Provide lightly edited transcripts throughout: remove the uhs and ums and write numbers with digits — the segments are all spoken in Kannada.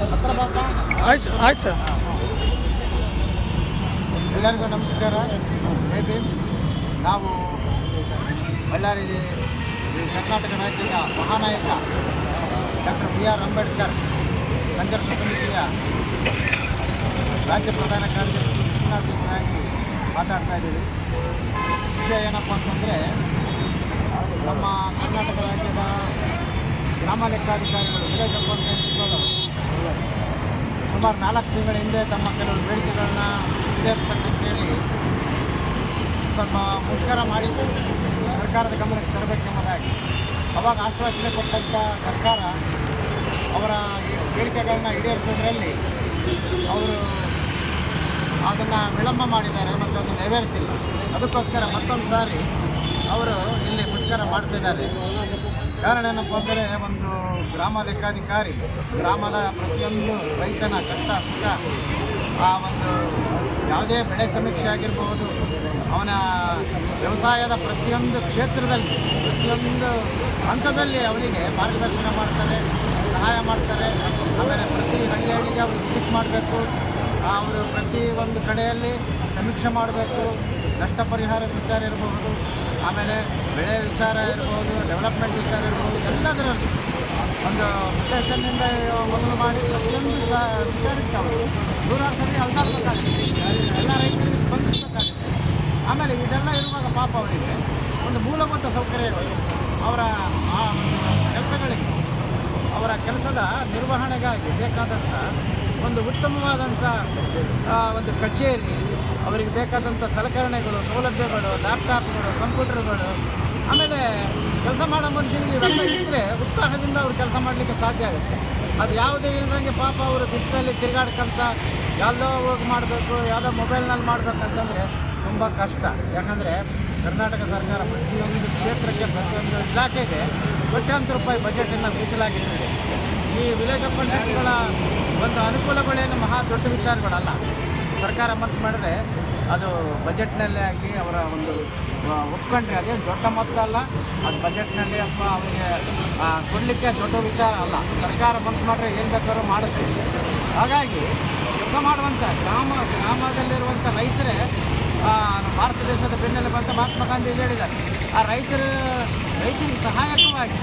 ಆಯ್ತು ಸರ್. ಎಲ್ಲರಿಗೂ ನಮಸ್ಕಾರ. ನಾವು ಬಳ್ಳಾರಿ ಕರ್ನಾಟಕ ರಾಜ್ಯದ ಮಹಾನಾಯಕ ಡಾಕ್ಟರ್ BR ಅಂಬೇಡ್ಕರ್ ಸಂಘರ್ಷ ಸಮಿತಿಯ ರಾಜ್ಯ ಪ್ರಧಾನ ಕಾರ್ಯದರ್ಶಿ ವಿಶ್ವನಾಥ್ ಮಾತಾಡ್ತಾ ಇದ್ದೀವಿ. ವಿಷಯ ಏನಪ್ಪ ಅಂತಂದರೆ, ನಮ್ಮ ಕರ್ನಾಟಕ ರಾಜ್ಯದ ಗ್ರಾಮ ಲೆಕ್ಕಾಧಿಕಾರಿಗಳು ವಿಲೇಜ್ ಅಕೌಂಟೆಂಟ್ಸ್ಗಳು ಸುಮಾರು 4 ತಿಂಗಳ ಹಿಂದೆ ತಮ್ಮ ಕೆಲವು ಬೇಡಿಕೆಗಳನ್ನ ಈಡೇರಿಸಬೇಕಂತೇಳಿ ಸ್ವಲ್ಪ ಮುಷ್ಕರ ಮಾಡಿದ್ದು ಸರ್ಕಾರದ ಗಮನಕ್ಕೆ ತರಬೇಕೆಂಬುದಾಗಿ. ಅವಾಗ ಆಶ್ವಾಸನೆ ಕೊಟ್ಟಂಥ ಸರ್ಕಾರ ಅವರ ಬೇಡಿಕೆಗಳನ್ನ ಈಡೇರಿಸೋದ್ರಲ್ಲಿ ಅವರು ಅದನ್ನು ವಿಳಂಬ ಮಾಡಿದ್ದಾರೆ ಮತ್ತು ಅದು ನೆರವೇರಿಸಿಲ್ಲ. ಅದಕ್ಕೋಸ್ಕರ ಮತ್ತೊಂದು ಸಾರಿ ಅವರು ಇಲ್ಲಿ ಮುಷ್ಕರ ಮಾಡ್ತಿದ್ದಾರೆ. ಕಾರಣ ಏನಪ್ಪ ಅಂದರೆ, ಒಂದು ಗ್ರಾಮ ಲೆಕ್ಕಾಧಿಕಾರಿ ಗ್ರಾಮದ ಪ್ರತಿಯೊಂದು ರೈತನ ಕಷ್ಟ ಸುಖ, ಆ ಒಂದು ಯಾವುದೇ ಬೆಳೆ ಸಮೀಕ್ಷೆ ಆಗಿರ್ಬೋದು, ಅವನ ವ್ಯವಸಾಯದ ಪ್ರತಿಯೊಂದು ಕ್ಷೇತ್ರದಲ್ಲಿ ಪ್ರತಿಯೊಂದು ಹಂತದಲ್ಲಿ ಅವರಿಗೆ ಮಾರ್ಗದರ್ಶನ ಮಾಡ್ತಾರೆ, ಸಹಾಯ ಮಾಡ್ತಾರೆ. ಆಮೇಲೆ ಪ್ರತಿ ಹಳ್ಳಿಗೆ ಅವರು ವಿಸಿಟ್ ಮಾಡಬೇಕು, ಅವರು ಪ್ರತಿ ಒಂದು ಕಡೆಯಲ್ಲಿ ಸಮೀಕ್ಷೆ ಮಾಡಬೇಕು. ನಷ್ಟ ಪರಿಹಾರದ ವಿಚಾರ ಇರಬಹುದು, ಆಮೇಲೆ ಬೆಳೆ ವಿಚಾರ ಇರ್ಬೋದು, ಡೆವಲಪ್ಮೆಂಟ್ ವಿಚಾರ ಇರ್ಬೋದು, ಎಲ್ಲದರಲ್ಲಿ ಒಂದು ಸ್ಟೇಷನ್ನಿಂದ ಮೊದಲು ಮಾಡಿ ಪ್ರತಿಯೊಂದು ವಿಚಾರಕ್ಕೆ ಅವರು ನೂರಾರು ಸರಿ ಅಲ್ದಾಡ್ಬೇಕಾಗುತ್ತೆ, ಎಲ್ಲ ರೈತರಿಗೆ ಸ್ಪಂದಿಸಬೇಕಾಗುತ್ತೆ. ಆಮೇಲೆ ಇದೆಲ್ಲ ಇರುವಾಗ ಪಾಪ ಅವರಿಗೆ ಒಂದು ಮೂಲಭೂತ ಸೌಕರ್ಯಗಳು, ಅವರ ಆ ಒಂದು ಕೆಲಸಗಳಿಗೆ, ಅವರ ಕೆಲಸದ ನಿರ್ವಹಣೆಗಾಗಿ ಬೇಕಾದಂಥ ಒಂದು ಉತ್ತಮವಾದಂಥ ಒಂದು ಕಚೇರಿ, ಅವರಿಗೆ ಬೇಕಾದಂಥ ಸಲಕರಣೆಗಳು, ಸೌಲಭ್ಯಗಳು, ಲ್ಯಾಪ್ಟಾಪ್ಗಳು, ಕಂಪ್ಯೂಟರ್ಗಳು, ಆಮೇಲೆ ಕೆಲಸ ಮಾಡೋ ಮನುಷ್ಯನಿಗೆ ಇವೆಲ್ಲ ಇದ್ದರೆ ಉತ್ಸಾಹದಿಂದ ಅವ್ರು ಕೆಲಸ ಮಾಡಲಿಕ್ಕೆ ಸಾಧ್ಯ ಆಗುತ್ತೆ. ಅದು ಯಾವುದೇ ಇಲ್ಲದಂಗೆ ಪಾಪ ಅವರು ಬಿಸಿಲಲ್ಲಿ ತಿರುಗಾಡ್ಕೊಂತ ಎಲ್ಲೋ ಹೋಗಿ ಮಾಡಬೇಕು, ಯಾವುದೋ ಮೊಬೈಲ್ನಲ್ಲಿ ಮಾಡಬೇಕಂತಂದರೆ ತುಂಬ ಕಷ್ಟ. ಯಾಕಂದರೆ ಕರ್ನಾಟಕ ಸರ್ಕಾರ ಪ್ರತಿಯೊಂದು ಕ್ಷೇತ್ರಕ್ಕೆ, ಪ್ರತಿಯೊಂದು ಇಲಾಖೆಗೆ ಕೋಟ್ಯಾಂತರ ರೂಪಾಯಿ ಬಜೆಟನ್ನು ಮೀಸಲಾಗಿಟ್ಟಿದೆ. ಈ ವಿಲೇಜ್ ಅಕೌಂಟೆಂಟ್ಗಳ ಒಂದು ಅನುಕೂಲಗಳೇನು ಮಹಾ ದೊಡ್ಡ ವಿಚಾರಗಳಲ್ಲ. ಸರ್ಕಾರ ಮನಸ್ಸು ಮಾಡಿದ್ರೆ ಅದು ಬಜೆಟ್ನಲ್ಲೇ ಆಗಿ ಅವರ ಒಂದು ಒಪ್ಕೊಂಡ್ರೆ ಅದೇನು ದೊಡ್ಡ ಮೊತ್ತ ಅಲ್ಲ, ಅದು ಬಜೆಟ್ನಲ್ಲಿ ಅವರಿಗೆ ಕೊಡಲಿಕ್ಕೆ ದೊಡ್ಡ ವಿಚಾರ ಅಲ್ಲ. ಸರ್ಕಾರ ಮನಸ್ಸು ಮಾಡಿದ್ರೆ ಏನು ಬೇಕಾದ್ರೂ ಮಾಡುತ್ತೆ. ಹಾಗಾಗಿ ಕೆಲಸ ಮಾಡುವಂಥ ಗ್ರಾಮದಲ್ಲಿರುವಂಥ ರೈತರೇ ಭಾರತ ದೇಶದ ಬೆನ್ನೆಲುಬು ಅಂತ ಮಹಾತ್ಮ ಗಾಂಧಿ ಹೇಳಿದ್ದಾರೆ. ಆ ರೈತರಿಗೆ ಸಹಾಯಕವಾಗಿ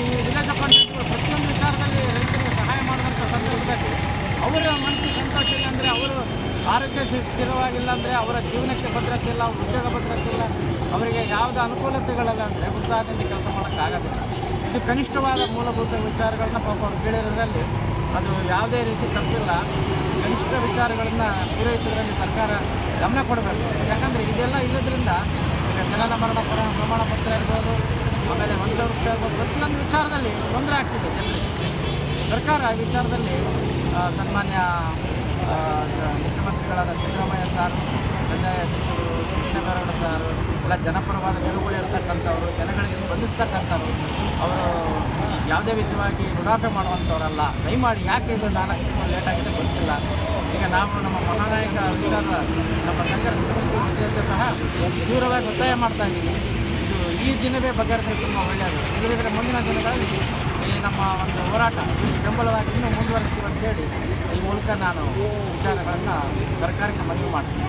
ಈ ವಿಲೇಜ್ ಅಕೌಂಟೆಂಟ್ಗಳು ಪ್ರತಿಯೊಂದು ವಿಚಾರದಲ್ಲಿ ರೈತರಿಗೆ ಸಹಾಯ ಮಾಡುವಂಥ ಸಂದರ್ಭದಲ್ಲಿ ಅವರ ಮನಸ್ಸಿಗೆ ಸಂತೋಷ ಇಲ್ಲ ಅಂದರೆ, ಅವರು ಆರೋಗ್ಯ ಸ್ಥಿರವಾಗಿಲ್ಲ ಅಂದರೆ, ಅವರ ಜೀವನಕ್ಕೆ ಭದ್ರತೆ ಇಲ್ಲ, ಅವ್ರ ಉದ್ಯೋಗ ಭದ್ರತೆ ಇಲ್ಲ, ಅವರಿಗೆ ಯಾವುದೇ ಅನುಕೂಲತೆಗಳಲ್ಲ ಅಂದರೆ ಉತ್ಸಾಹದಿಂದ ಕೆಲಸ ಮಾಡೋಕ್ಕಾಗೋದಿಲ್ಲ. ಇದು ಕನಿಷ್ಠವಾದ ಮೂಲಭೂತ ವಿಚಾರಗಳನ್ನ ಪಾಪ ಅವ್ರು ಕೇಳಿರೋದ್ರಲ್ಲಿ ಅದು ಯಾವುದೇ ರೀತಿ ತಪ್ಪಿಲ್ಲ. ಕನಿಷ್ಠ ವಿಚಾರಗಳನ್ನು ಪೂರೈಸೋದ್ರಲ್ಲಿ ಸರ್ಕಾರ ಗಮನ ಕೊಡಬೇಕು. ಯಾಕಂದರೆ ಇದೆಲ್ಲ ಇಲ್ಲದ್ರಿಂದ ಈಗ ಜನನ ಮರಣ ಪ್ರಮಾಣ ಪತ್ರ ಇರ್ಬೋದು, ಆಮೇಲೆ 1,000 ರೂಪಾಯಿ ಇರ್ಬೋದು, ಪ್ರತಿಯೊಂದು ವಿಚಾರದಲ್ಲಿ ತೊಂದರೆ ಆಗ್ತಿದೆ ಜನರಿಗೆ. ಸರ್ಕಾರ ಈ ವಿಚಾರದಲ್ಲಿ ಸನ್ಮಾನ್ಯ ಮುಖ್ಯಮಂತ್ರಿಗಳಾದ ಸಿದ್ದರಾಮಯ್ಯ ಸಾರು, ಕಂದಾಯ ಸಚಿವರು ಕೃಷ್ಣಬೈರೇಗೌಡ ಸಾರು, ಎಲ್ಲ ಜನಪರವಾದ ನಿಲುವುಗಳು ಇರ್ತಕ್ಕಂಥವ್ರು, ಜನಗಳಿಗೆ ಸ್ಪಂದಿಸ್ತಕ್ಕಂಥವ್ರು, ಅವರು ಯಾವುದೇ ವಿಧವಾಗಿ ಉಡಾಫೆ ಮಾಡುವಂಥವರಲ್ಲ. ದಯಮಾಡಿ ಯಾಕೆ ಇದು 4 ತಿಂಗಳು ಲೇಟಾಗಿದೆ ಗೊತ್ತಿಲ್ಲ. ಈಗ ನಾವು ನಮ್ಮ ಮಹಾನಾಯಕ ವಿಚಾರ ನಮ್ಮ ಸಂಘರ್ಷ ಸಮಿತಿ ವತಿಯಿಂದ ಸಹ ತೀವ್ರವಾಗಿ ಒತ್ತಾಯ ಮಾಡ್ತಾ ಇದ್ದೀವಿ. ಇದು ಈ ದಿನವೇ ಬಗೆಹರಿದ್ರೆ ತುಂಬ ಒಳ್ಳೆಯದು. ಇದರಿಂದ ಮುಂದಿನ ದಿನಗಳಲ್ಲಿ ಈ ನಮ್ಮ ಒಂದು ಹೋರಾಟ ಬೆಂಬಲವಾಗಿ ಇನ್ನೂ ಮುಂದುವರಿಸ್ತೀವಿ ಅಂತೇಳಿ ಈ ಮೂಲಕ ನಾನು ವಿಚಾರಗಳನ್ನು ಸರ್ಕಾರಕ್ಕೆ ಮನವಿ ಮಾಡ್ತೀನಿ.